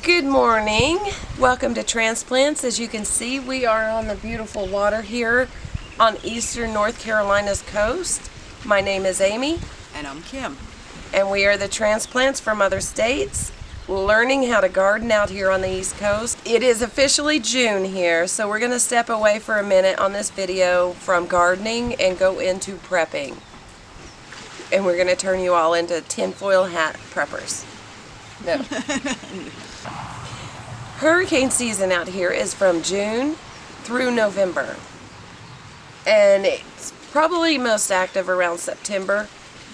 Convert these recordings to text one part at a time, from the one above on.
Good morning. Welcome to Transplants. As you can see, we are on the beautiful water here on eastern North Carolina's coast. My name is Amy. And I'm Kim. And we are the Transplants from other states, learning how to garden out here on the East Coast. It is officially June here, so we're going to step away for a minute on this video from gardening and go into prepping. And we're going to turn you all into tinfoil hat preppers. No. Hurricane season out here is from June through November. And it's probably most active around September.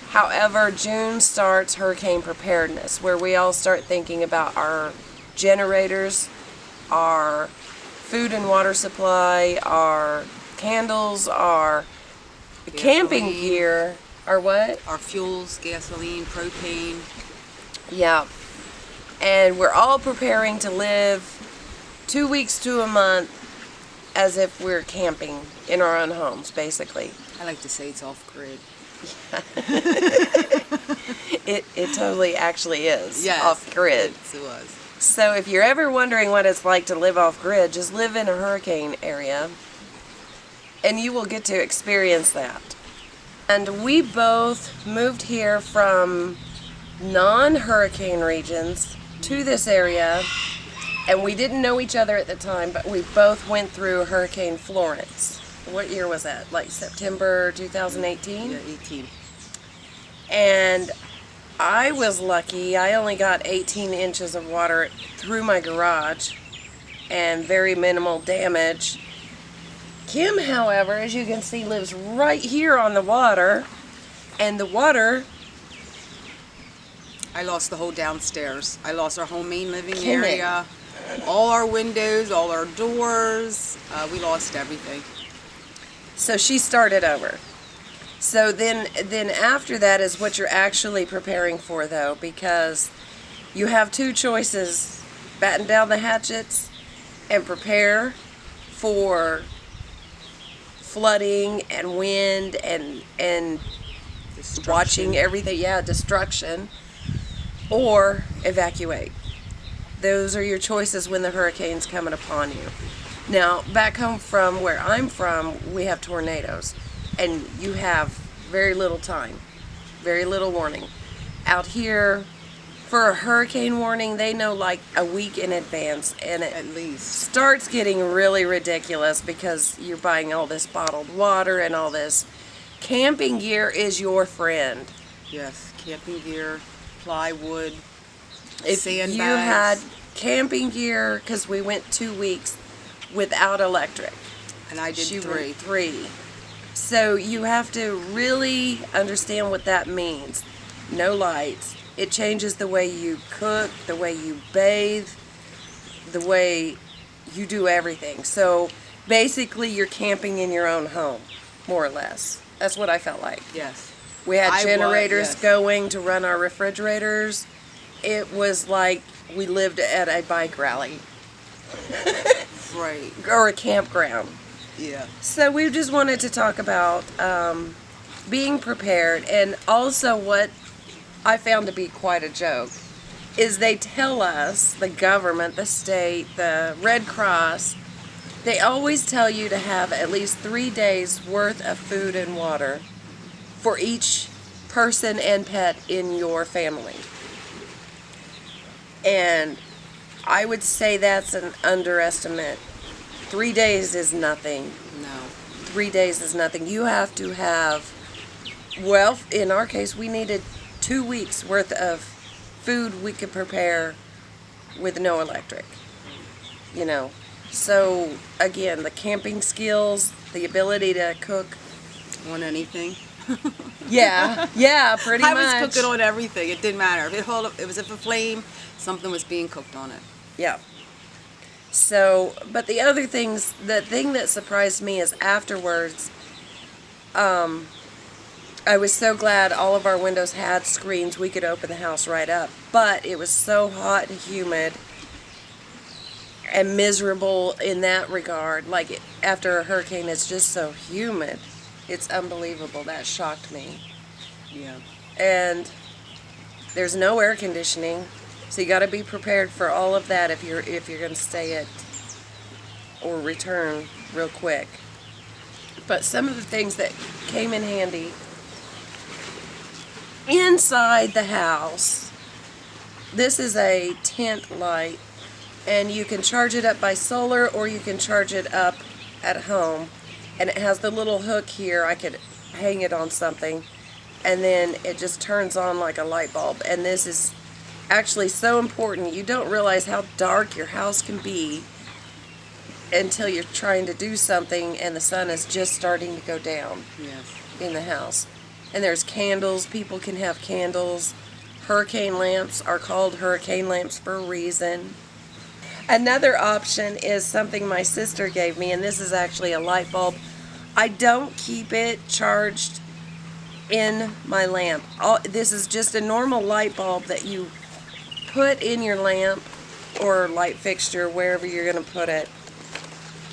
However, June starts hurricane preparedness, where we all start thinking about our generators, our food and water supply, our candles, our camping gear, our what? Our fuels, gasoline, propane. Yeah. And we're all preparing to live 2 weeks to a month as if we're camping in our own homes, basically. I like to say it's off-grid. It totally actually is, yes, off-grid. It was. So if you're ever wondering what it's like to live off-grid, just live in a hurricane area and you will get to experience that. And we both moved here from non-hurricane regions to this area, and we didn't know each other at the time, but we both went through Hurricane Florence. What year was that? Like September 2018? Yeah, 18. And I was lucky. I only got 18 inches of water through my garage and very minimal damage. Kim, however, as you can see, lives right here on the water, and the water... I lost the whole downstairs. I lost our whole main living area, all our windows, all our doors. We lost everything. So she started over. So then after that is what you're actually preparing for, though, because you have two choices: batten down the hatchets and prepare for flooding and wind and watching everything, destruction, or evacuate. Those are your choices when the hurricane's coming upon you. Now, back home from where I'm from, we have tornadoes, and you have very little time, very little warning. Out here, for a hurricane warning, they know like a week in advance, and it at least starts getting really ridiculous because you're buying all this bottled water and all this. Camping gear is your friend. Yes, camping gear, plywood, If sandbags. you had camping gear, because we went 2 weeks without electric. And I did She three. went 3. So you have to really understand what that means. No lights. It changes the way you cook, the way you bathe, the way you do everything. So basically you're camping in your own home, more or less. That's what I felt like. Yes. We had I generators was, yes. going to run our refrigerators. It was like we lived at a bike rally. Right. Or a campground. Yeah. So we just wanted to talk about being prepared, and also what I found to be quite a joke is they tell us, the government, the state, the Red Cross, they always tell you to have at least 3 days worth of food and water for each person and pet in your family. And I would say that's an underestimate. 3 days is nothing. No. 3 days is nothing. You have to have, well, in our case, we needed 2 weeks worth of food we could prepare with no electric. You know. So, again, the camping skills, the ability to cook. On anything. Yeah, pretty much. I was cooking on everything. It didn't matter. If it was a flame, something was being cooked on it. Yeah. So, but the other things, the thing that surprised me is afterwards, I was so glad all of our windows had screens. We could open the house right up. But it was so hot and humid and miserable in that regard. Like, after a hurricane, it's just so humid. It's unbelievable. That shocked me. Yeah. And there's no air conditioning. So you got to be prepared for all of that if you're going to stay at or return real quick. But some of the things that came in handy inside the house, this is a tent light, and you can charge it up by solar or you can charge it up at home, and it has the little hook here. I could hang it on something and then it just turns on like a light bulb. And this is actually so important. You don't realize how dark your house can be until you're trying to do something and the sun is just starting to go down in the house. And there's candles. People can have candles. Hurricane lamps are called hurricane lamps for a reason. Another option is something my sister gave me, and this is actually a light bulb. I don't keep it charged in my lamp. This is just a normal light bulb that you put in your lamp or light fixture, wherever you're going to put it,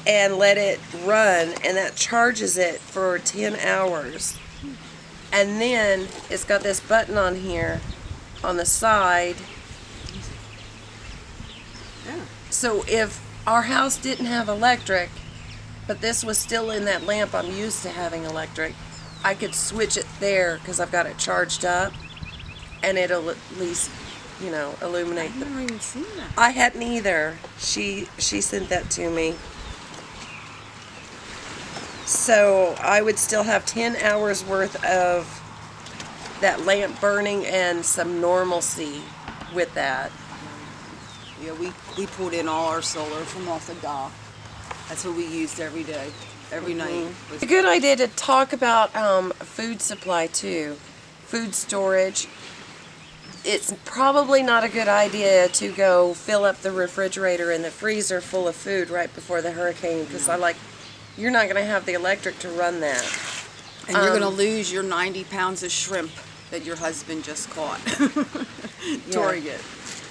and let it run, and that charges it for 10 hours. And then it's got this button on here on the side. Yeah. So if our house didn't have electric, but this was still in that lamp, I'm used to having electric, I could switch it there because I've got it charged up, and it'll at least, you know, illuminate I've never even seen that. I hadn't either. She sent that to me. So I would still have 10 hours worth of that lamp burning and some normalcy with that. Yeah, we pulled in all our solar from off the dock. That's what we used every day, every night. It's a good idea to talk about food supply too, food storage. It's probably not a good idea to go fill up the refrigerator and the freezer full of food right before the hurricane, because you're not going to have the electric to run that. And you're going to lose your 90 pounds of shrimp that your husband just caught. Target.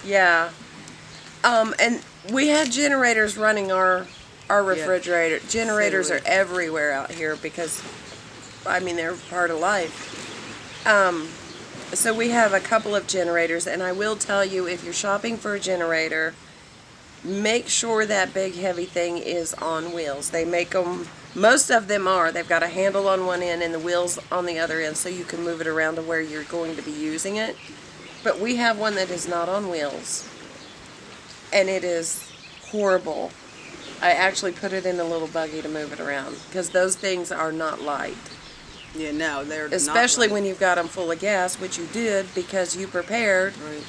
Yeah. And we had generators running our refrigerator. Generators are everywhere out here because, I mean, they're part of life. So we have a couple of generators, and I will tell you, if you're shopping for a generator, make sure that big heavy thing is on wheels. They make them, most of them are. They've got a handle on one end and the wheels on the other end, so you can move it around to where you're going to be using it. But we have one that is not on wheels, and it is horrible. I actually put it in a little buggy to move it around because those things are not light. Yeah, no, they're especially not when you've got them full of gas, which you did because you prepared. Right.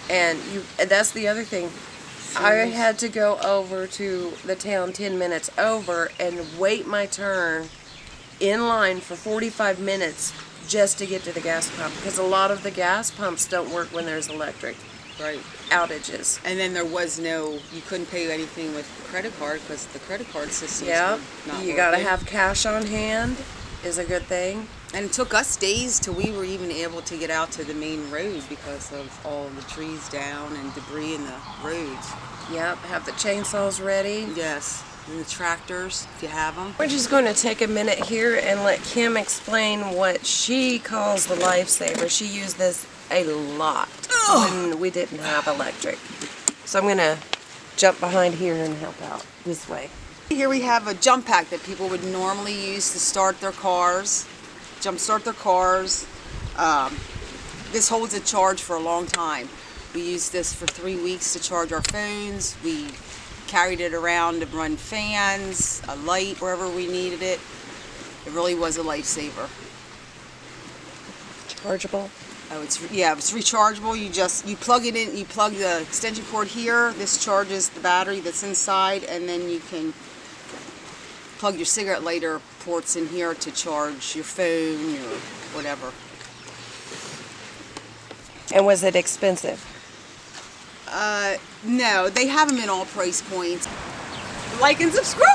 And that's the other thing. I had to go over to the town 10 minutes over and wait my turn in line for 45 minutes just to get to the gas pump, because a lot of the gas pumps don't work when there's electric outages. And then there was you couldn't pay anything with credit card because the credit card system You got to have cash on hand is a good thing. And it took us days till we were even able to get out to the main road because of all the trees down and debris in the roads. Yep, have the chainsaws ready. Yes, and the tractors, if you have them. We're just going to take a minute here and let Kim explain what she calls the lifesaver. She used this a lot when we didn't have electric. So I'm going to jump behind here and help out this way. Here we have a jump pack that people would normally use to start their cars, jumpstart their cars. This holds a charge for a long time. We used this for 3 weeks to charge our phones. We carried it around to run fans, a light wherever we needed it. It really was a lifesaver. Chargeable? Oh, it's rechargeable. You plug it in. You plug the extension cord here. This charges the battery that's inside, and then you can plug your cigarette lighter ports in here to charge your phone or whatever. And was it expensive? No, they have them in all price points. Like and subscribe.